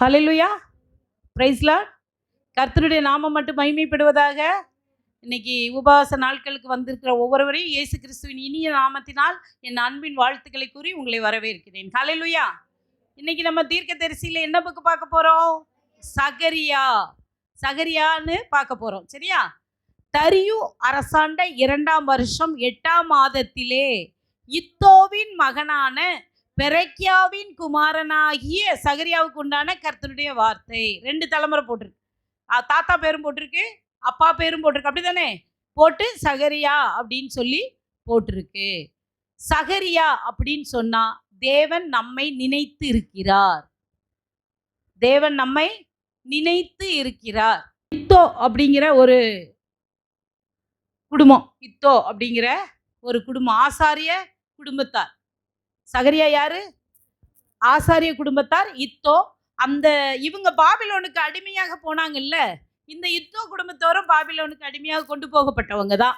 ஹல்லேலூயா, price Lord. கர்த்தருடைய நாமம் மட்டும் மகிமைப்படுவதாக. இன்னைக்கு உபவாச நாட்களுக்கு வந்திருக்கிற ஒவ்வொருவரையும் இயேசு கிறிஸ்துவின் இனிய நாமத்தினால் என் அன்பின் வாழ்த்துக்களை கூறி உங்களை வரவேற்கிறேன். ஹல்லேலூயா. இன்னைக்கு நம்ம தீர்க்கதரிசியில என்ன புக்கு பார்க்க போறோம்? சகரியான்னு பார்க்க போறோம். சரியா? தரியு அரசாண்ட 2ஆம் வருஷம் 8ஆம் மாதத்திலே இத்தோவின் மகனான பெரக்கியாவின் குமாரனாகிய சகரியாவுக்கு உண்டான கர்த்தருடைய வார்த்தை. 2 தலைமுறை போட்டிருக்கு. தாத்தா பேரும் போட்டிருக்கு, அப்பா பேரும் போட்டிருக்கு. அப்படி தானே போட்டு சகரியா அப்படின்னு சொல்லி போட்டிருக்கு. சகரியா அப்படின்னு சொன்னா தேவன் நம்மை நினைத்து இருக்கிறார். தேவன் நம்மை நினைத்து இருக்கிறார். இத்தோ அப்படிங்கிற ஒரு குடும்பம், ஆசாரிய குடும்பத்தார். சகரியா யாரு? ஆசாரிய குடும்பத்தார். இத்தோ இவங்க பாபிலோனுக்கு அடிமையாக போனாங்கல்ல, இந்த இத்தோ குடும்பத்தோரும் பாபிலோனுக்கு அடிமையாக கொண்டு போகப்பட்டவங்க தான்.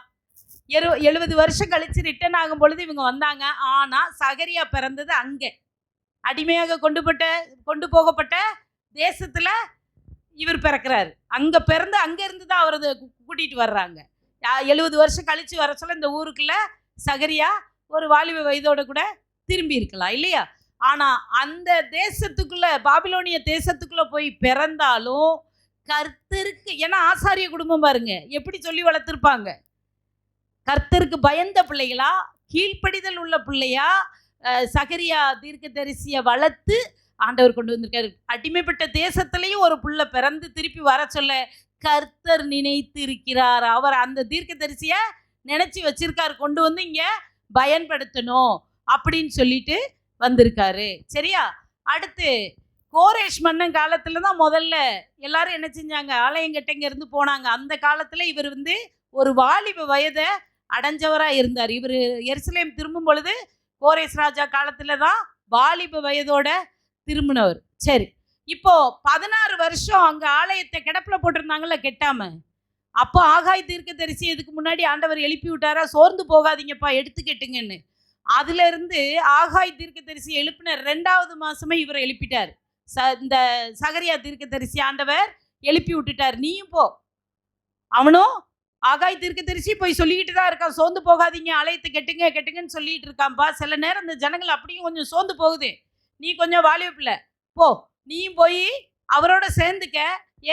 70 வருஷம் கழிச்சு ரிட்டர்ன் ஆகும் பொழுது இவங்க வந்தாங்க. ஆனா சகரியா பிறந்தது அங்கே அடிமையாக கொண்டு போகப்பட்ட தேசத்துல இவர் பிறக்கிறாரு. அங்க பிறந்து அங்க இருந்து தான் அவரது கூட்டிட்டு வர்றாங்க. 70 வருஷம் கழிச்சு வர சொல்ல இந்த ஊருக்குள்ள சகரியா ஒரு வாலிப வயதோட கூட திரும்பி இருக்கலாம் இல்லையா? ஆனா அந்த தேசத்துக்குள்ள, பாபிலோனிய தேசத்துக்குள்ள போய் பிறந்தாலும் கர்த்தருக்கு, ஏன்னா ஆசாரிய குடும்பம் பாருங்க எப்படி சொல்லி வளர்த்திருப்பாங்க. கர்த்தருக்கு பயந்த பிள்ளைகளா, கீழ்ப்படிதல் உள்ள பிள்ளையா சகரியா தீர்க்கதரிசியை வளர்த்து ஆண்டவர் கொண்டு வந்திருக்காரு. அடிமைப்பட்ட தேசத்திலையும் ஒரு புள்ள பிறந்து திருப்பி வர சொல்ல கர்த்தர் நினைத்து இருக்கிறார். அவர் அந்த தீர்க்கதரிசிய நினைச்சு வச்சிருக்காரு, கொண்டு வந்து இங்க பயன்படுத்தணும் அப்படின்னு சொல்லிட்டு வந்திருக்காரு. சரியா? அடுத்து கோரேஷ் மன்னன் காலத்துல தான் முதல்ல எல்லாரும் என்ன செஞ்சாங்க, ஆலயங்கட்டைங்க இருந்து போனாங்க. அந்த காலத்துல இவர் ஒரு வாலிப வயதை அடைஞ்சவரா இருந்தார். இவர் எருசலேம் திரும்பும் பொழுது கோரேஷ் ராஜா காலத்துல தான் வாலிப வயதோட திரும்பினவர். சரி, இப்போ 16 வருஷம் அங்க ஆலயத்தை கிடப்புல போட்டிருந்தாங்கல்ல கெட்டாம. அப்போ ஆகாய் தீர்க்கதரிசி இதுக்கு முன்னாடி ஆண்டவர் எழுப்பி விட்டாரா, சோர்ந்து போகாதீங்கப்பா எடுத்துக்கட்டுங்கன்னு. அதுல இருந்து ஆகாய் தீர்க்கதரிசி எழுப்பின 2ஆவது மாசமே இவரை எழுப்பிட்டார். இந்த சகரியா தீர்க்கதரிசி ஆண்டவர் எழுப்பி விட்டுட்டார். நீயும் போ. அவனும் ஆகாய் தீர்க்கதரிசி போய் சொல்லிக்கிட்டு தான் இருக்கான், சோர்ந்து போகாதீங்க, ஆலயத்தை கெட்டுங்கன்னு சொல்லிட்டு இருக்கான்ப்பா. சில நேரம் இந்த ஜனங்கள் அப்படியும் கொஞ்சம் சோர்ந்து போகுது. நீ கொஞ்சம் வாலிப போ, நீயும் போய் அவரோட சேர்ந்துக்க.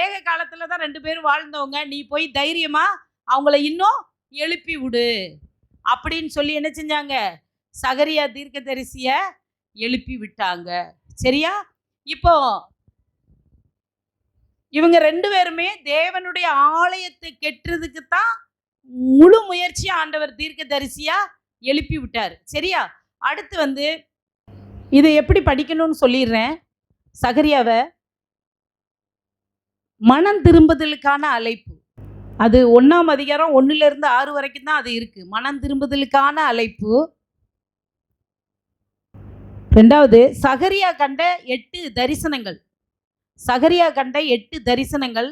ஏக காலத்துல தான் 2 பேரும் வாழ்ந்தவங்க. நீ போய் தைரியமா அவங்கள இன்னும் எழுப்பி விடு அப்படின்னு சொல்லி என்ன செஞ்சாங்க, சகரியா தீர்க்கதரிசிய எழுப்பி விட்டாங்க. சரியா? இப்போ இவங்க 2 பேருமே தேவனுடைய ஆலயத்தை கெட்டுறதுக்கு தான் முழு முயற்சியா ஆண்டவர் தீர்க்கதரிசியா எழுப்பி விட்டார். சரியா? அடுத்து இதை எப்படி படிக்கணும்னு சொல்லிடுறேன். சகரியாவை மனம் திரும்புதலுக்கான அழைப்பு, அது 1ஆம் அதிகாரம் 1லிருந்து 6 வரைக்கும் தான் அது இருக்கு. மனம் திரும்புதலுக்கான அழைப்பு. 2வது சகரியா கண்ட 8 தரிசனங்கள். சகரியா கண்ட 8 தரிசனங்கள்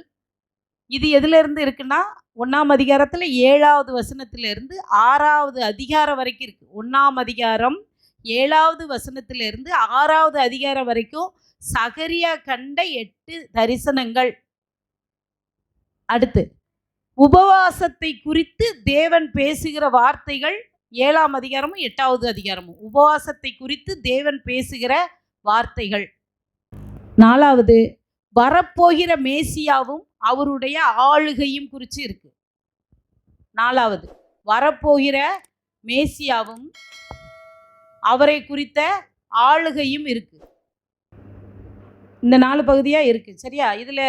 இது எதுல இருந்து இருக்குன்னா 1ஆம் அதிகாரத்துல 7ஆவது வசனத்திலிருந்து 6ஆவது அதிகாரம் வரைக்கும் இருக்கு. 1ஆம் அதிகாரம் 7ஆவது வசனத்திலிருந்து 6ஆவது அதிகாரம் வரைக்கும் சகரியா கண்ட 8 தரிசனங்கள். அடுத்து உபவாசத்தை குறித்து தேவன் பேசுகிற வார்த்தைகள் 7ஆம் அதிகாரமும் 8ஆவது அதிகாரமும். உபவாசத்தை குறித்து தேவன் பேசுகிற வார்த்தைகள். 4வது வரப்போகிற மேசியாவும் அவருடைய ஆளுகையும் குறித்து இருக்கு. 4வது வரப்போகிற மேசியாவும் அவரை குறித்த ஆளுகையும் இருக்கு. இந்த 4 பகுதியா இருக்கு. சரியா? இதுல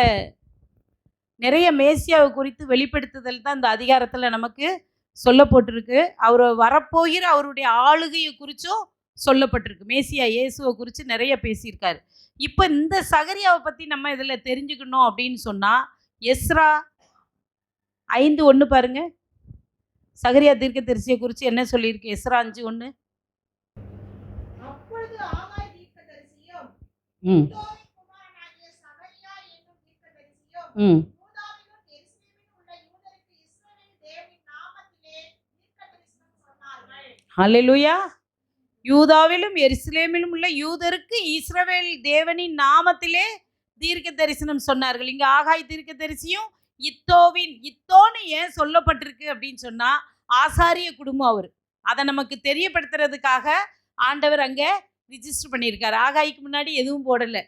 நிறைய மேசியாவை குறித்து வெளிப்படுத்துதல் தான் இந்த அதிகாரத்துல நமக்கு சொல்லப்பட்டிருக்கு. அவர் வரப்போகிற அவருடைய ஆளுகையை குறிச்சும் சொல்லப்பட்டிருக்கு. மேசியா இயேசுவை குறித்து நிறைய பேசியிருக்காரு. இப்போ இந்த சகரியாவை பற்றி நம்ம இதில் தெரிஞ்சுக்கணும் அப்படின்னு சொன்னால் எஸ்ரா 5:1 பாருங்க. சகரியா தீர்க்கதரிசியை குறித்து என்ன சொல்லியிருக்கு? எஸ்ரா 5:1. ஹல்லேலூயா. யூதாவிலும் எருசலேமிலும் உள்ள யூதருக்கு இஸ்ரவேல் தேவனின் நாமத்திலே தீர்க்க தரிசனம் சொன்னார்கள். இங்க ஆகாய் தீர்க்க தரிசியும் இத்தோன்னு ஏன் சொல்லப்பட்டிருக்கு அப்படின்னு சொன்னா, ஆசாரிய குடும்பம் அவர். அதை நமக்கு தெரியப்படுத்துறதுக்காக ஆண்டவர் அங்க ரிஜிஸ்டர் பண்ணியிருக்காரு. ஆகாய்க்கு முன்னாடி எதுவும் போடல.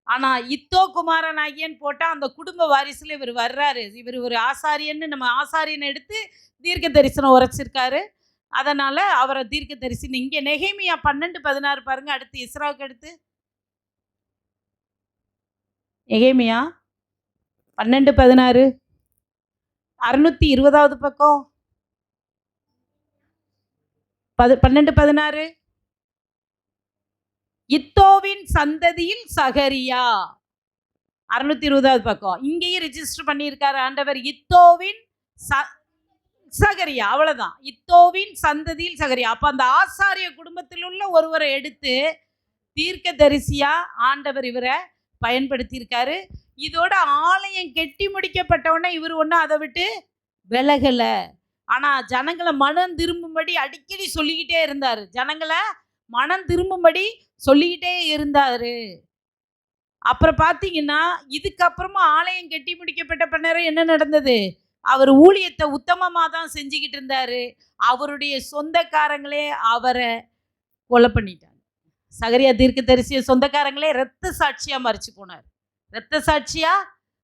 ஆனா இத்தோ குமாரனாகியன்னு போட்டா அந்த குடும்ப வாரிசுல இவர் வர்றாரு. இவர் ஒரு ஆசாரியன்னு நம்ம ஆசாரியனை எடுத்து தீர்க்க தரிசனம் உரைச்சிருக்காரு. அதனால அவரை தீர்க்க தரிசனம். இங்க நெகேமியா 12:16 பாருங்க. அடுத்து எஸ்ராவுக்கு அடுத்து நெகேமியா 12:16 620வது பக்கம் 12:16 இத்தோவின் சந்ததியில் சகரியா 620வது பக்கம். இங்கேயும் ரிஜிஸ்டர் பண்ணியிருக்காரு ஆண்டவர். இத்தோவின் சகரியா, அவ்வளவுதான். இத்தோவின் சந்ததியில் சகரியா. அப்ப அந்த ஆசாரிய குடும்பத்தில் உள்ள ஒருவரை எடுத்து தீர்க்க தரிசியா ஆண்டவர் இவரை பயன்படுத்தி இருக்காரு. இதோட ஆலயம் கெட்டி முடிக்கப்பட்டவொடனே இவர் ஒன்றும் அதை விட்டு விலகல. ஆனா ஜனங்களை மனம் திரும்பும்படி அடிக்கடி சொல்லிக்கிட்டே இருந்தாரு. ஜனங்களை மனம் திரும்பும்படி சொல்லிக்கிட்டே இருந்தாரு. அப்புறம் பார்த்தீங்கன்னா இதுக்கப்புறமா ஆலயம் கெட்டி முடிக்கப்பட்ட பின்னர் என்ன நடந்தது? அவர் ஊழியத்தை உத்தமமாக தான் செஞ்சுக்கிட்டு இருந்தாரு. அவருடைய சொந்தக்காரங்களே அவரை கொலை பண்ணிட்டாங்க. சகரியா தீர்க்க தரிசிய சொந்தக்காரங்களே இரத்த சாட்சியா மரிச்சு போனார். இரத்த சாட்சியா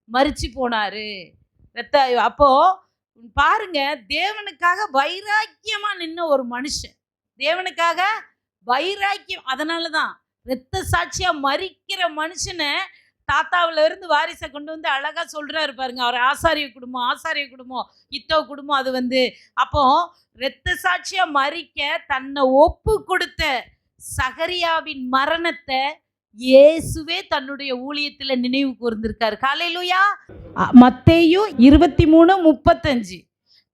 மரிச்சு போனாரு. அப்போ பாருங்க, தேவனுக்காக வைராக்கியமா நின்ன ஒரு மனுஷன், தேவனுக்காக வைராக்கியம். அதனாலதான் இரத்த சாட்சியா மரிக்கிற மனுஷனை தாத்தாவில இருந்து வாரிசை கொண்டு வந்து அழகா சொல்றாரு பாருங்க. அவர் ஆசாரிய குடும்பம் இத்தோ குடும்பம். அது அப்போ இரத்த சாட்சியா மரிக்க தன்னை ஒப்பு கொடுத்த சகரியாவின் மரணத்தை இயேசுவே தன்னுடைய ஊழியத்தில் நினைவு கூர்ந்திருக்காரு. ஹல்லேலூயா. மத்தேயு 23:35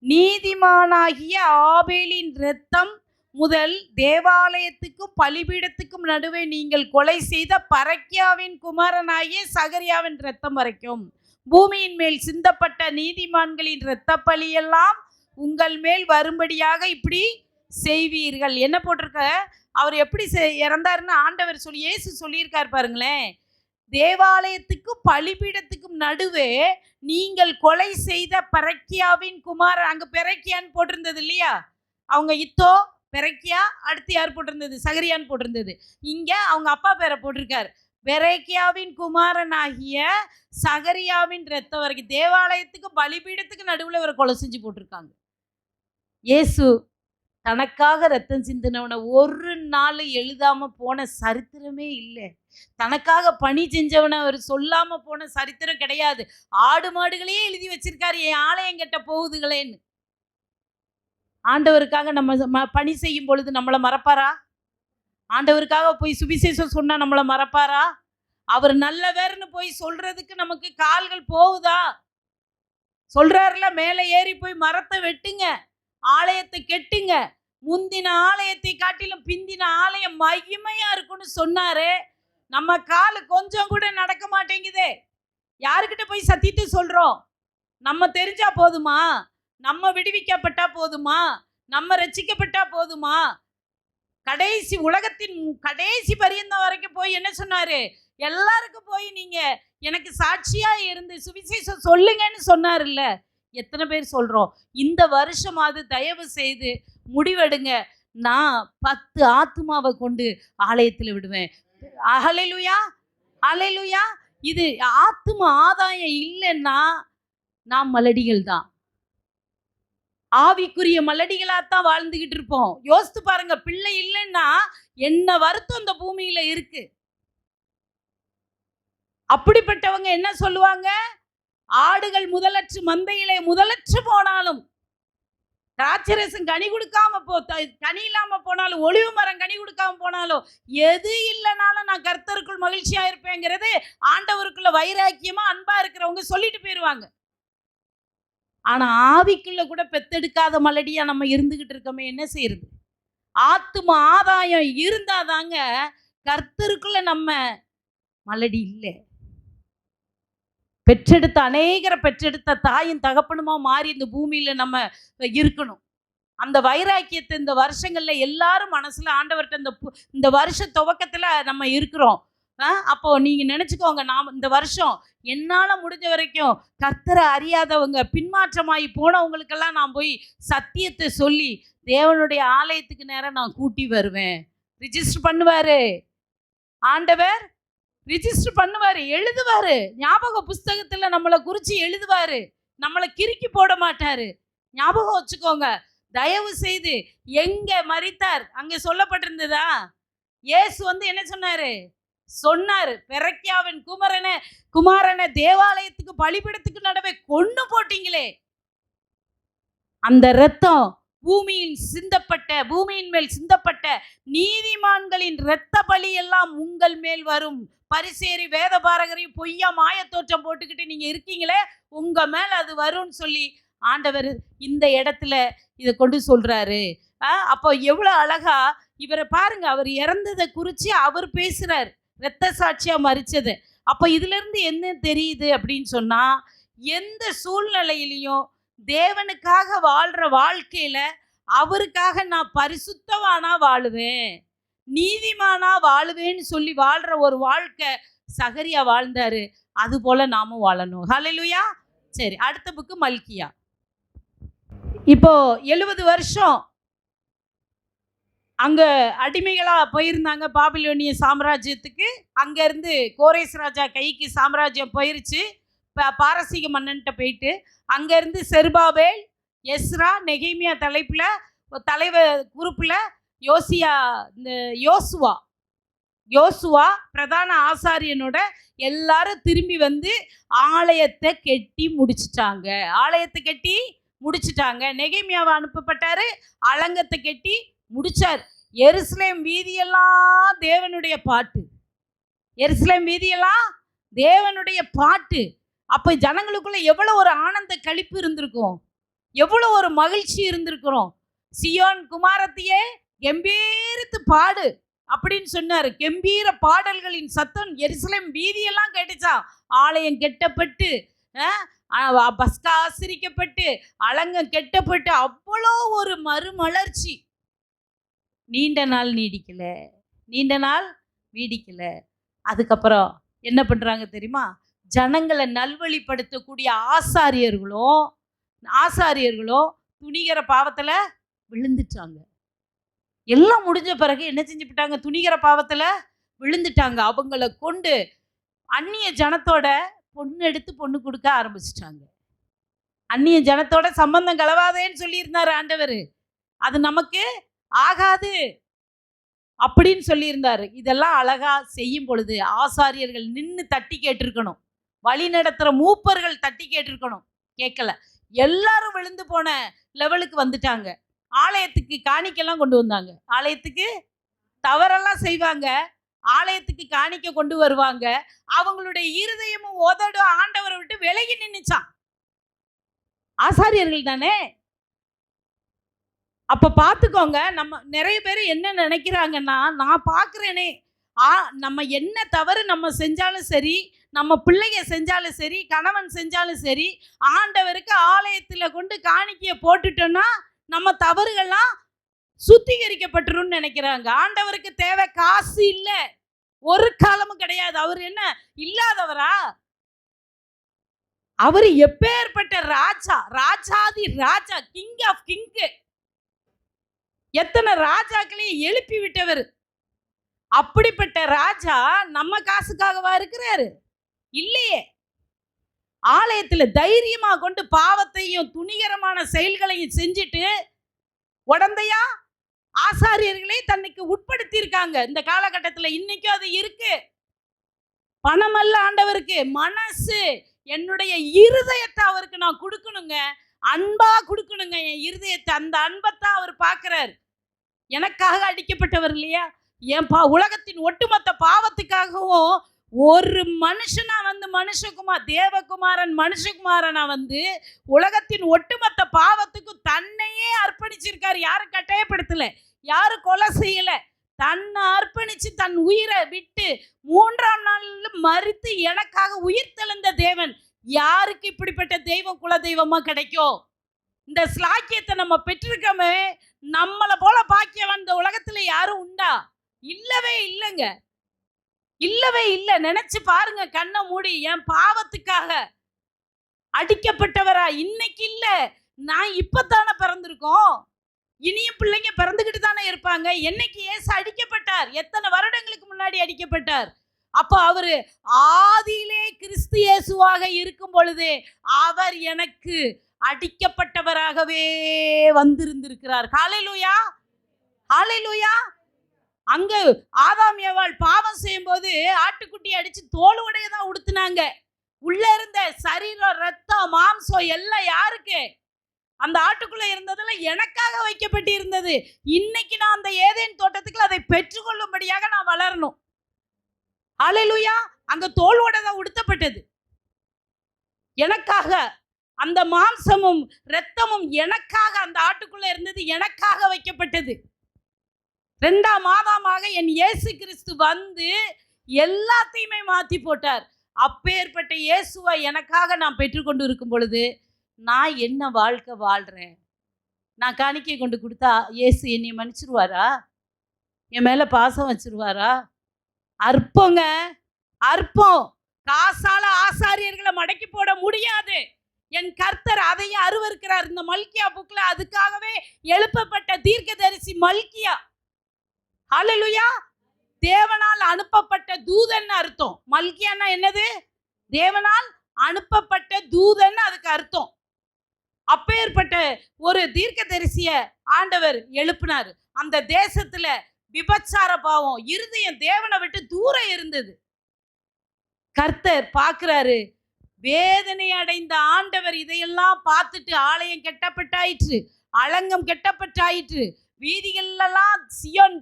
நீதிமானாகிய ஆபேலின் இரத்தம் முதல் தேவாலயத்துக்கும் பலிபீடத்துக்கும் நடுவே நீங்கள் கொலை செய்த பரக்கியாவின் குமாரனாகிய சகரியாவின் இரத்தம் வரைக்கும் பூமியின் மேல் சிந்தப்பட்ட நீதிமான்களின் இரத்த பலியெல்லாம் உங்கள் மேல் வரும்படியாக இப்படி செய்வீர்கள். என்ன போட்டிருக்க? அவர் எப்படி இறந்தாருன்னு ஆண்டவர் இயேசு சொல்லியிருக்கார் பாருங்களேன். தேவாலயத்துக்கும் பலிபீடத்துக்கும் நடுவே நீங்கள் கொலை செய்த பரக்கியாவின் குமாரன். அங்க பெரக்கியான்னு போட்டிருந்தது இல்லையா? அவங்க இத்தோ பெரக்கியா, அடுத்து யார் போட்டிருந்தது? சகரியான்னு போட்டிருந்தது. இங்க அவங்க அப்பா பேரை போட்டிருக்காரு. பெரக்கியாவின் குமாரனாகிய சகரியாவின் இரத்தம் வரைக்கும் தேவாலயத்துக்கு பலிபீடத்துக்கு நடுவில் ஒரு கொலை செஞ்சு போட்டிருக்காங்க. இயேசு தனக்காக ரத்தம் சிந்தினவனை ஒரு நாள் எழுதாம போன சரித்திரமே இல்லை. தனக்காக பணி செஞ்சவனை அவர் சொல்லாம போன சரித்திரம் கிடையாது. ஆடு மாடுகளையே எழுதி வச்சிருக்காரு, என் ஆலயம் கட்ட போகுதுகளேன்னு. ஆண்டவருக்காக நம்ம பணி செய்யும் பொழுது நம்மளை மறப்பாரா? ஆண்டவருக்காக போய் சுவிசேஷம் சொன்னா நம்மளை மறப்பாரா? அவர் நல்லவர்னு போய் சொல்றதுக்கு நமக்கு கால்கள் போகுதா? சொல்றாருல, மேலே ஏறி போய் மரத்தை வெட்டுங்க, ஆலயத்தை கெட்டுங்க, முந்தின ஆலயத்தை காட்டிலும் பிந்தின ஆலயம் மகிமையா இருக்குன்னு சொன்னாரு. நம்ம காலு கொஞ்சம் கூட நடக்க மாட்டேங்குதே. யாருக்கிட்ட போய் சத்தியத்தை சொல்றோம்? நம்ம தெரிஞ்சா போதுமா? நம்ம விடுவிக்கப்பட்டா போதுமா? நம்ம ரட்சிக்கப்பட்டா போதுமா? கடைசி உலகத்தின் கடைசி பரியந்தம் வரைக்கும் போய் என்ன சொன்னாரு? எல்லாருக்கும் போய் நீங்க எனக்கு சாட்சியா இருந்து சுவிசேஷம் சொல்லுங்கன்னு சொன்னாருல்ல. எத்தனை பேர் சொல்றோம்? இந்த வருஷமாவது தயவு செய்து முடிவெடுங்க, நான் 10 ஆத்துமாவை கொண்டு ஆலயத்தில் விடுவேன். ஹல்லேலூயா, ஹல்லேலூயா. இது ஆத்தும ஆதாயம் இல்லைன்னா நாம் மலடிகள் தான், ஆவிக்குரிய மலடிகளாத்தான் வாழ்ந்துகிட்டு இருப்போம். யோசித்து பாருங்க, பிள்ளை இல்லைன்னா என்ன வருத்தம் இந்த பூமியில இருக்கு. அப்படிப்பட்டவங்க என்ன சொல்லுவாங்க? ஆடுகள் முதலற்று மந்தையிலே முதலற்று போனாலும், திராட்சரசம் கனி கொடுக்காம கனி இல்லாம போனாலும், ஒளிவு மரம் கனி கொடுக்காம போனாலும், எது இல்லைனாலும் நான் கர்த்தருக்குள் மகிழ்ச்சியா இருப்பேங்கிறது ஆண்டவருக்குள்ள வைராக்கியமா அன்பா இருக்கிறவங்க சொல்லிட்டு போயிருவாங்க. ஆனா ஆவிக்குள்ள கூட பெத்தெடுக்காத மலடியா நம்ம இருந்துகிட்டு இருக்கோமே, என்ன செய்யறது? ஆத்தும ஆதாயம் இருந்தாதாங்க கர்த்தருக்குள்ள நம்ம மலடி இல்லை. பெற்றெடுத்த தாயும் தகப்பனுமா மாறி இந்த பூமியில நம்ம இருக்கணும். அந்த வைராக்கியத்தை இந்த வருஷங்கள்ல எல்லாரும் மனசுல ஆண்டவர்கிட்ட இந்த வருஷ துவக்கத்துல நம்ம இருக்கிறோம். அப்போ நீங்க நினைச்சுக்கோங்க, நாம் இந்த வருஷம் என்னால முடிஞ்ச வரைக்கும் கர்த்தரை அறியாதவங்க, பின்மாற்றமாயி போனவங்களுக்கெல்லாம் நான் போய் சத்தியத்தை சொல்லி தேவனுடைய ஆலயத்துக்கு நேரம் நான் கூட்டி வருவேன். ரிஜிஸ்டர் பண்ணுவாரு ஆண்டவர், ரிஜிஸ்டர் பண்ணுவாரு, எழுதுவாரு, ஞாபக புஸ்தகத்துல நம்மளை குறிச்சு எழுதுவாரு, நம்மளை கிறுக்கி போட மாட்டாரு. ஞாபகம் வச்சுக்கோங்க. தயவு செய்து எங்க மரித்தார் அங்க சொல்லப்பட்டிருந்ததா? இயேசு என்ன சொன்னாரு, பெரக்கியாவின் குமாரனை தேவாலயத்துக்கு பலிபீடத்துக்கு நடுவே கொன்னு போட்டீங்களே, அந்த இரத்தம் பூமியின் மேல் சிந்தப்பட்ட நீதிமான்களின் இரத்த பலி எல்லாம் உங்கள் மேல் வரும். பரிசேரி வேத பாரகரையும் பொய்யா மாய தோற்றம் போட்டுக்கிட்டு நீங்க இருக்கீங்களே, உங்க மேல அது வரும்னு சொல்லி ஆண்டவர் இந்த இடத்துல இதை கொண்டு சொல்றாரு. அப்போ எவ்வளவு அழகா இவரை பாருங்க, அவர் இறந்ததை குறித்து அவர் பேசுறார், இரத்த சாட்சியா மரிச்சது. அப்போ இதுல இருந்து என்ன தெரியுது அப்படின்னு சொன்னா, எந்த சூழ்நிலையிலையும் தேவனுக்காக வாழ்ற வாழ்க்கையில அவருக்காக நான் பரிசுத்தவானா வாழுவேன், நீதிமானா வாழுவேன்னு சொல்லி வாழ்ற ஒரு வாழ்க்கை சகரியா வாழ்ந்தாரு. அது போல நாமும் வாழணும். ஹல்லேலூயா. சரி, அடுத்த புக்கு மல்கியா. இப்போ 70 வருஷம் அங்க அடிமைகளா போயிருந்தாங்க பாபிலோனிய சாம்ராஜ்யத்துக்கு. அங்க இருந்து கோரேஸ் ராஜா கைக்கு சாம்ராஜ்யம் போயிருச்சு, பாரசீக மன்னன்ட்ட போயிட்டு. அங்க இருந்து செருபாபேல், எஸ்ரா, நெகேமியா தலைவர் குரூப்ல யோசுவா பிரதான ஆசாரியனோட எல்லாரும் திரும்பி வந்து ஆலயத்தை கட்டி முடிச்சிட்டாங்க. நெகேமியாவை அனுப்பப்பட்டாரு, அலங்கத்தை கட்டி முடிச்சார். எருசலேம் வீதியெல்லாம் தேவனுடைய பாட்டு. அப்ப ஜனங்களுக்குள்ள எவ்வளவு ஒரு ஆனந்த களிப்பு இருந்திருக்கும், எவ்வளவு ஒரு மகிழ்ச்சி இருந்திருக்கிறோம். சியோன் குமாரத்தியே கம்பீரித்து பாடு அப்படின்னு சொன்னாரு. கம்பீர பாடல்களின் சத்தம் எருசலேம் வீதியெல்லாம் கேட்டுச்சான். ஆலயம் கெட்டப்பட்டு, பஸ்கா ஆசிரிக்கப்பட்டு, அலங்கம் கெட்டப்பட்டு, அவ்வளோ ஒரு மறுமலர்ச்சி. நீண்ட நாள் நீடிக்கல. அதுக்கப்புறம் என்ன பண்றாங்க தெரியுமா? ஜனங்களை நல்வழிப்படுத்தக்கூடிய ஆசாரியர்களும் துணிகர பாவத்துல விழுந்துட்டாங்க. எல்லாம் முடிஞ்ச பிறகு என்ன செஞ்சுட்டாங்க? துணிகர பாவத்துல விழுந்துட்டாங்க. அவங்கள கொண்டு அந்நிய ஜனத்தோட பொண்ணு கொடுக்க ஆரம்பிச்சிட்டாங்க. அந்நிய ஜனத்தோட சம்பந்தம் கலவாதேன்னு சொல்லி இருந்தாரு ஆண்டவர். அது நமக்கு ஆகாது அப்படின்னு சொல்லியிருந்தாரு. இதெல்லாம் அழகா செய்யும் பொழுது ஆசாரியர்கள் நின்று தட்டி கேட்டிருக்கணும், வழி நடத்துகிற மூப்பர்கள் தட்டி கேட்டிருக்கணும், கேட்கல. எல்லாரும் விழுந்து போன லெவலுக்கு வந்துட்டாங்க. ஆலயத்துக்கு காணிக்கெல்லாம் கொண்டு வந்தாங்க, ஆலயத்துக்கு தவறெல்லாம் செய்வாங்க, ஆலயத்துக்கு காணிக்க கொண்டு வருவாங்க. அவங்களுடைய இருதயமும் உதடும் ஆண்டவரை விட்டு விலகி நின்னுச்சான். ஆசாரியர்கள் தானே. அப்ப பார்த்துக்கோங்க, நம்ம நிறைய பேர் என்ன நினைக்கிறாங்கன்னா, நான் பார்க்குறேனே, நம்ம என்ன தவறு நம்ம செஞ்சாலும் சரி, நம்ம பிள்ளைங்க செஞ்சாலும் சரி, கணவன் செஞ்சாலும் சரி, ஆண்டவருக்கு ஆலயத்தில் கொண்டு காணிக்கையை போட்டுட்டோன்னா நம்ம தவறுகள்லாம் சுத்திகரிக்கப்பட்டுரும் நினைக்கிறாங்க. ஆண்டவருக்கு தேவை காசு இல்லை, ஒரு காலமும் கிடையாது. அவர் என்ன இல்லாதவரா? அவர் எப்பேற்பட்ட ராஜாதி ராஜா, கிங் ஆஃப் கிங்கு. எத்தனை ராஜாக்களையும் எழுப்பி விட்டவர். அப்படிப்பட்ட ராஜா நம்ம காசுக்காகவா இருக்கிறாரு? இல்லையே. ஆலயத்துல தைரியமா கொண்டு பாவத்தையும் துணிகரமான செயல்களையும் செஞ்சுட்டு உடந்தையா ஆசாரியர்களை தன்னைக்கு உட்படுத்தி இருக்காங்க. இந்த காலகட்டத்தில் இன்னைக்கும் அது இருக்கு. பணம் அல்ல ஆண்டவருக்கு, மனசு, என்னுடைய இருதயத்தை அவருக்கு நான் கொடுக்கணுங்க, அன்பா கொடுக்கணுங்க என் இருதயத்தை. அந்த அன்பைத்தான் அவர் பார்க்கிறார். எனக்காக அடிக்கப்பட்டவர் இல்லையா, என் உலகத்தின் ஒட்டுமொத்த பாவத்துக்காகவும் ஒரு மனுஷனா தேவகுமாரன் மனுஷகுமாரனா உலகத்தின் ஒட்டுமொத்த பாவத்துக்கும் தன்னையே அர்ப்பணிச்சிருக்காரு. யாரும் கட்டாயப்படுத்தல, யாரும் கொலை செய்யல, தன்னை அர்ப்பணிச்சு தன் உயிரை விட்டு 3ஆம் நாளில் மரித்து எனக்காக உயிர் தெழுந்த தேவன். யாருக்கு இப்படிப்பட்ட தெய்வம் குல தெய்வமா கிடைக்கும்? இந்த ஸ்லாக்கியத்தை நம்ம பெற்றிருக்கோமே, நம்மளை போல பாக்கியவன் இந்த உலகத்துல யாரும் உண்டா? இல்லவே இல்லைங்க. இல்லவே இல்லை. நினைச்சு பாருங்க, கண்ணை மூடி. என் பாவத்துக்காக அடிக்கப்பட்டவரா? இன்னைக்கு இல்ல, நான் இப்பத்தானே பிறந்திருக்கோம். இனியும் பிள்ளைங்க பிறந்துகிட்டு தானே இருப்பாங்க. என்னைக்கு இயேசு அடிக்கப்பட்டார்? எத்தனை வருடங்களுக்கு முன்னாடி அடிக்கப்பட்டார்? அப்ப அவரு ஆதியிலே கிறிஸ்து இயேசுவாக இருக்கும் பொழுதே அவர் எனக்கு அடிக்கப்பட்டவராகவே வந்திருந்திருக்கிறார். ஹல்லேலூயா, ஹல்லேலூயா. அங்க ஆதாம் ஏவாள் பாவம் செய்யும் போது ஆட்டுக்குட்டி அடிச்சு தோல் உடையதான் உடுத்தினாங்க. உள்ள இருந்த சரீரம், ரத்தம், மாம்சம் எல்லாம் யாருக்கு? அந்த ஆட்டுக்குள்ள இருந்ததெல்லாம் எனக்காக வைக்கப்பட்டு இருந்தது. இன்னைக்கு நான் அந்த ஏதேன் தோட்டத்துக்கு அதை பெற்றுக்கொள்ளும்படியாக நான் வளரணும். ஹல்லேலூயா. அங்க தோலோட தான் உடுத்தப்பட்டது எனக்காக. அந்த மாம்சமும் இரத்தமும் எனக்காக அந்த ஆட்டுக்குள்ள இருந்தது, எனக்காக வைக்கப்பட்டது. 2ஆம் மாதமாக என் இயேசு கிறிஸ்து வந்து எல்லாத்தையுமே மாற்றி போட்டார். அப்பேற்பட்ட இயேசுவை எனக்காக நான் பெற்றுக்கொண்டு இருக்கும் பொழுது நான் என்ன வாழ்க்கை வாழ்கிறேன்? நான் காணிக்கை கொண்டு கொடுத்தா இயேசு என்னை மன்னிச்சிருவாரா? என் மேலே பாசம் வச்சிருவாரா? அற்பங்க, அற்பம். காசால ஆசாரியர்களை மடக்கி போட முடியாது. என் கர்த்தர் அதையும் அருவருக்கிறார். இந்த மல்கியா புக்ல அதுக்காகவே எழுப்பப்பட்ட தீர்க்கதரிசி மல்கியா. ஹல்லேலூயா. தேவனால் அனுப்பப்பட்ட தூதன் அர்த்தம். மல்கியான்னா என்னது? தேவனால் அனுப்பப்பட்ட தூதன், அதுக்கு அர்த்தம். அப்பேற்பட்ட ஒரு தீர்க்கதரிசிய ஆண்டவர் எழுப்பினார். அந்த தேசத்துல விபச்சார பாவம், இருதயம் தேவனை விட்டு தூரம் இருந்தது. கர்த்தர் பார்க்கிறாரு. வேதனை அடைந்த ஆண்டவர் இதையெல்லாம் பார்த்துட்டு, ஆலயம் கெட்டப்பட்டாயிற்று, அலங்கம் கெட்டப்பட்டாயிற்று, வீதிகளெல்லாம் சியோன்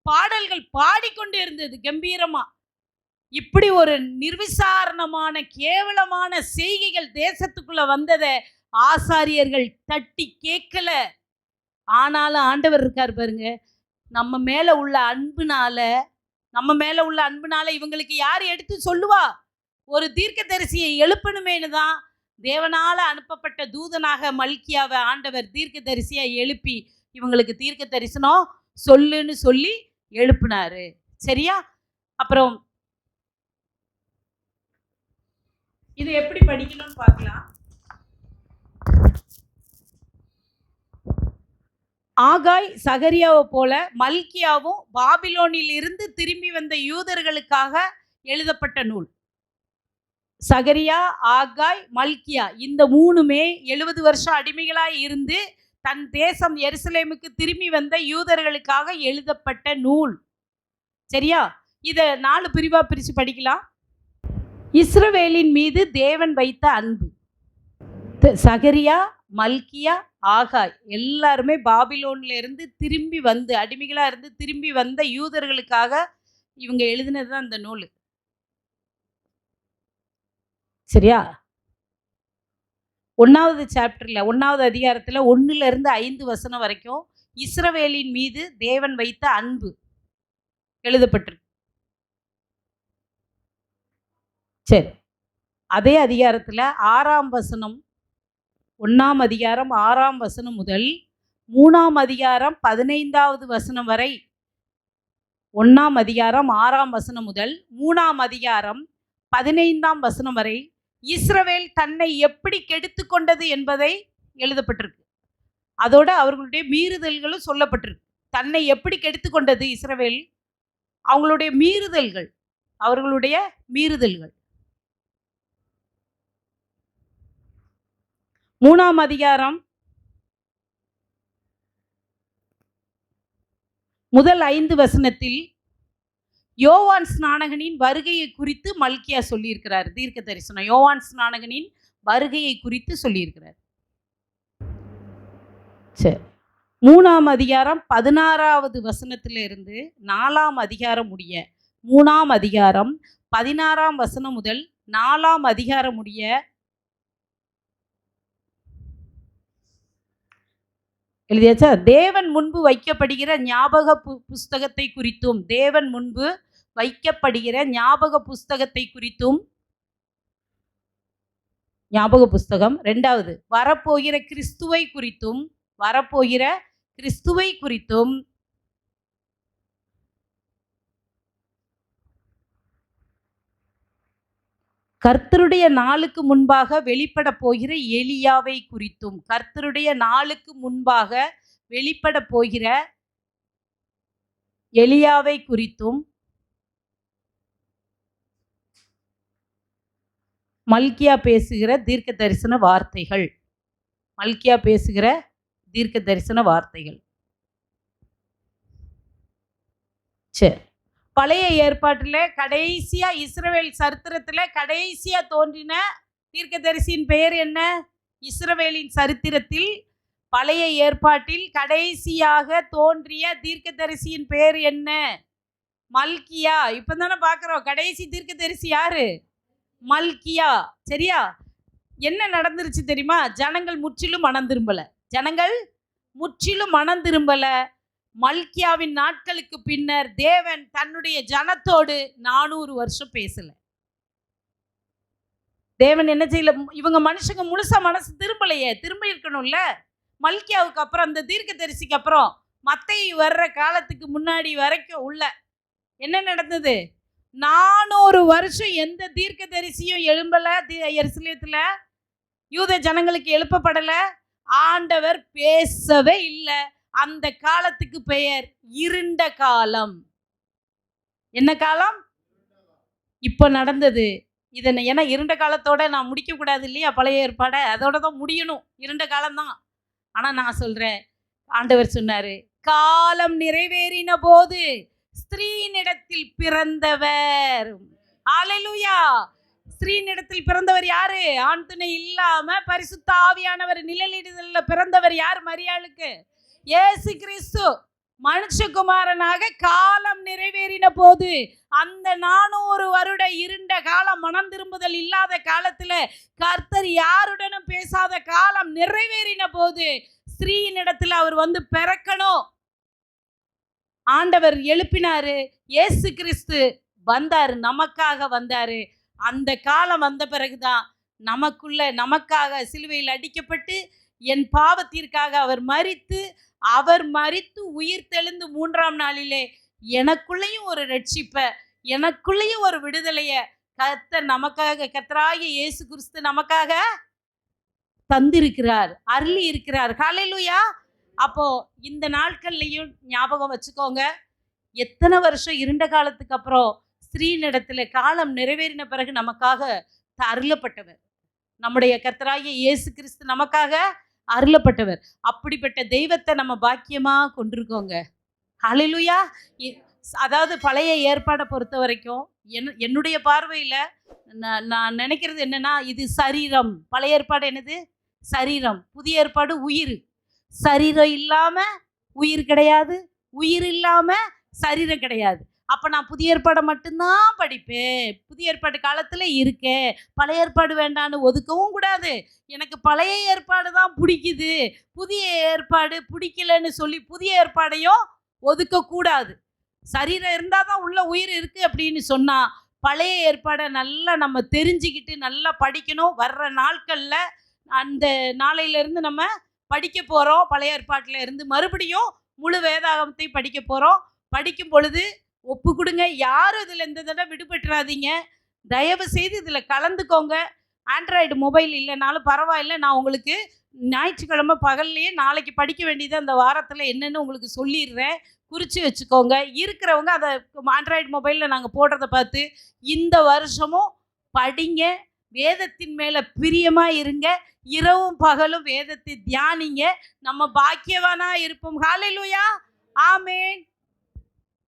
பாடல்கள் பாடிக்கொண்டு இருந்தது கம்பீரமா. இப்படி ஒரு நிர்விசாரணமான கேவலமான செய்கைகள் தேசத்துக்குள்ள வந்ததை ஆசாரியர்கள் தட்டி கேட்கல. ஆனாலும் ஆண்டவர் இருக்கார் பாருங்க. நம்ம மேல உள்ள அன்புனால இவங்களுக்கு யார் எடுத்து சொல்லுவா? ஒரு தீர்க்கதரிசியை எழுப்பணுமேனு தான் தேவனால அனுப்பப்பட்ட தூதனாக மல்கியாவை ஆண்டவர் தீர்க்கதரிசியை எழுப்பி இவங்களுக்கு தீர்க்க தரிசனம் சொல்லுன்னு சொல்லி எழுப்பினாரு. சரியா? அப்புறம் இது எப்படி படிக்கணும்னு பார்க்கலாம். ஆகாய் சகரியாவை போல மல்கியாவும் பாபிலோனில் இருந்து திரும்பி வந்த யூதர்களுக்காக எழுதப்பட்ட நூல். சகரியா, ஆகாய், மல்கியா இந்த 3மே 70 வருஷம் அடிமைகளாய் இருந்து தன் தேசம் எருசலேமுக்கு திரும்பி வந்த யூதர்களுக்காக எழுதப்பட்ட நூல். சரியா? இதை 4 பிரிவா பிரித்து படிக்கலாம். இஸ்ரவேலின் மீது தேவன் வைத்த அன்பு. சகரியா, மல்கியா, ஆகாய் எல்லாருமே பாபிலோன்ல இருந்து திரும்பி வந்து அடிமைகளா இருந்து திரும்பி வந்த யூதர்களுக்காக இவங்க எழுதினது தான் இந்த நூல். சரியா? 1வது சாப்டர்ல 1வது அதிகாரத்தில் 1லிருந்து 5 வசனம் வரைக்கும் இஸ்ரவேலின் மீது தேவன் வைத்த அன்பு எழுதப்பட்டிருக்கு. சரி, அதே அதிகாரத்தில் 6ஆம் வசனம், 1ஆம் அதிகாரம் 6ஆம் வசனம் முதல் 3ஆம் அதிகாரம் 15வது வசனம் வரை, 1ஆம் அதிகாரம் 6ஆம் வசனம் முதல் 3ஆம் அதிகாரம் 15ஆம் வசனம் வரை இஸ்ரவேல் தன்னை எப்படி கெடுத்து கொண்டது என்பதை எழுதப்பட்டிருக்கு. அதோட அவர்களுடைய மீறுதல்களும் சொல்லப்பட்டிருக்கு. தன்னை எப்படி கெடுத்து கொண்டது இஸ்ரவேல், அவங்களுடைய மீறுதல்கள், அவர்களுடைய மீறுதல்கள். 3ஆம் அதிகாரம் முதல் 5 வசனத்தில் யோவான் ஸ்நானகனின் வருகையை குறித்து மல்கியா சொல்லியிருக்கிறார். தீர்க்க தரிசனம் யோவான் ஸ்நானகனின் வருகையை குறித்து சொல்லியிருக்கிறார். சரி, 3ஆம் அதிகாரம் 16வது வசனத்திலிருந்து 4ஆம் அதிகாரம் முடிய, 3ஆம் அதிகாரம் 16ஆம் வசனம் முதல் 4ஆம் அதிகாரம் முடிய எழுதியாச்சா? தேவன் முன்பு வைக்கப்படுகிற ஞாபக புஸ்தகத்தை குறித்தும், தேவன் முன்பு வைக்கப்படுகிற ஞாபக புஸ்தகத்தை குறித்தும், ஞாபக புஸ்தகம். 2வது வரப்போகிற கிறிஸ்துவை குறித்தும், வரப்போகிற கிறிஸ்துவை குறித்தும், கர்த்தருடைய நாளுக்கு முன்பாக வெளிப்பட போகிற எலியாவை குறித்தும், கர்த்தருடைய நாளுக்கு முன்பாக வெளிப்பட போகிற எலியாவை குறித்தும் மல்கியா பேசுகிற தீர்க்க தரிசன வார்த்தைகள். மல்கியா பேசுகிற தீர்க்க தரிசன வார்த்தைகள். சரி, பழைய ஏற்பாட்டில் கடைசியா இஸ்ரவேல் சரித்திரத்தில் கடைசியா தோன்றின தீர்க்கதரிசியின் பெயர் என்ன? இஸ்ரவேலின் சரித்திரத்தில் பழைய ஏற்பாட்டில் கடைசியாக தோன்றிய தீர்க்கதரிசியின் பெயர் என்ன? மல்கியா. இப்போ தானே பார்க்குறோம் கடைசி தீர்க்கதரிசி யாரு? மல்கியா. சரியா? என்ன நடந்துருச்சு தெரியுமா? ஜனங்கள் முற்றிலும் மனம் திரும்பல. ஜனங்கள் முற்றிலும் மனம் திரும்பல. மல்கியாவின் நாட்களுக்கு பின்னர் தேவன் தன்னுடைய ஜனத்தோடு 400 வருஷம் பேசல. தேவன் என்ன செய்யல? இவங்க மனுஷங்க முழுசா மனசு திரும்பலையே. திரும்ப இருக்கணும்ல. மல்கியாவுக்கு அப்புறம் அந்த தீர்க்கதரிசிக்கு அப்புறம் மத்தேயு வர்ற காலத்துக்கு முன்னாடி வரைக்கும் உள்ள என்ன நடந்தது? 400 வருஷம் எந்த தீர்க்கதரிசியும் எழும்பல. எருசலேத்துல யூத ஜனங்களுக்கு எழுப்பப்படல. ஆண்டவர் பேசவே இல்லை. அந்த காலத்துக்கு பெயர் இருண்ட காலம். என்ன காலம்? இப்ப நடந்தது இதனை. ஏன்னா இருண்ட காலத்தோட நான் முடிக்க கூடாது இல்லையா? பழைய ஏற்பாட அதோட தான் முடியணும். இருண்ட காலம்தான். ஆனா நான் சொல்றேன், ஆண்டவர் சொன்னாரு, காலம் நிறைவேறின போது ஸ்திரீனிடத்தில் பிறந்தவர். ஹல்லேலூயா. ஸ்திரீனிடத்தில் பிறந்தவர் யாரு? ஆண் துணை இல்லாம பரிசுத்த ஆவியானவர் நிழலிடுதல்ல பிறந்தவர் யார்? மரியாளுக்கு இயேசு கிறிஸ்து மனுஷகுமாரனாக காலம் நிறைவேறின போது, அந்த 400 வருட இருண்ட காலம், மனம் திரும்புதல் இல்லாத காலத்துல, கர்த்தர் யாருடனும் பேசாத காலம் நிறைவேறின போது ஸ்திரீனிடத்தில் அவர் வந்து பிறக்கணும். ஆண்டவர் எழுப்பினாரு. இயேசு கிறிஸ்து வந்தாரு, நமக்காக வந்தாரு. அந்த காலம் வந்த பிறகுதான் நமக்காக சிலுவையில் அடிக்கப்பட்டு என் பாவத்திற்காக அவர் மரித்து உயிர் தெழுந்து 3ஆம் நாளிலே எனக்குள்ளேயும் ஒரு ரட்சிப்ப, எனக்குள்ளேயும் ஒரு விடுதலைய கர்த்தர் நமக்காக, கர்த்தராகிய இயேசு கிறிஸ்து நமக்காக தந்திருக்கிறார், அருளி இருக்கிறார். ஹல்லேலூயா. அப்போ இந்த நாட்கள்லையும் ஞாபகம் வச்சுக்கோங்க, எத்தனை வருஷம் இருண்ட காலத்துக்கு அப்புறம் ஸ்திரீனிடத்துல காலம் நிறைவேறின பிறகு நமக்காக அருளப்பட்டவர் நம்முடைய கர்த்தராகிய இயேசு கிறிஸ்து நமக்காக அருளப்பட்டவர். அப்படிப்பட்ட தெய்வத்தை நம்ம பாக்கியமா கொண்டிருக்கோங்க. ஹல்லேலூயா. அதாவது பழைய ஏற்பாடை பொறுத்த வரைக்கும் என்னுடைய பார்வையில நான் நினைக்கிறது என்னன்னா, இது சரீரம். பழைய ஏற்பாடு என்னது? சரீரம். புதிய ஏற்பாடு உயிர். சரீரம் இல்லாம உயிர் கிடையாது, உயிர் இல்லாம சரீரம் கிடையாது. அப்போ நான் புதிய ஏற்பாடை மட்டும்தான் படிப்பேன். புதிய ஏற்பாடு காலத்தில் இருக்கேன், பழைய ஏற்பாடு வேண்டான்னு ஒதுக்கவும் கூடாது. எனக்கு பழைய ஏற்பாடு தான் பிடிக்குது, புதிய ஏற்பாடு பிடிக்கலன்னு சொல்லி புதிய ஏற்பாடையும் ஒதுக்கக்கூடாது. சரீரம் இருந்தால் தான் உள்ள உயிர் இருக்குது அப்படின்னு சொன்னால், பழைய ஏற்பாடை நல்லா நம்ம தெரிஞ்சுக்கிட்டு நல்லா படிக்கணும். வர்ற நாட்களில் அந்த நாளையிலேருந்து நம்ம படிக்க போகிறோம். பழைய ஏற்பாட்டில் இருந்து மறுபடியும் முழு வேதாகமத்தை படிக்க போகிறோம். படிக்கும் பொழுது ஒப்பு கொடுங்க. யாரும் இதில் எந்த தடவை விடுபட்டுறாதீங்க. தயவு செய்து இதில் கலந்துக்கோங்க. ஆண்ட்ராய்டு மொபைல் இல்லைனாலும் பரவாயில்ல, நான் உங்களுக்கு ஞாயிற்றுக்கிழமை பகல்லையே நாளைக்கு படிக்க வேண்டியது அந்த வாரத்தில் என்னென்னு உங்களுக்கு சொல்லிடுறேன், குறித்து வச்சுக்கோங்க. இருக்கிறவங்க அதை ஆண்ட்ராய்டு மொபைலில் நாங்கள் போடுறத பார்த்து இந்த வருஷமும் படிங்க. வேதத்தின் மேலே பிரியமாக இருங்க. இரவும் பகலும் வேதத்தை தியானிங்க. நம்ம பாக்கியவானா இருப்போம். ஹல்லேலூயா. ஆமென்.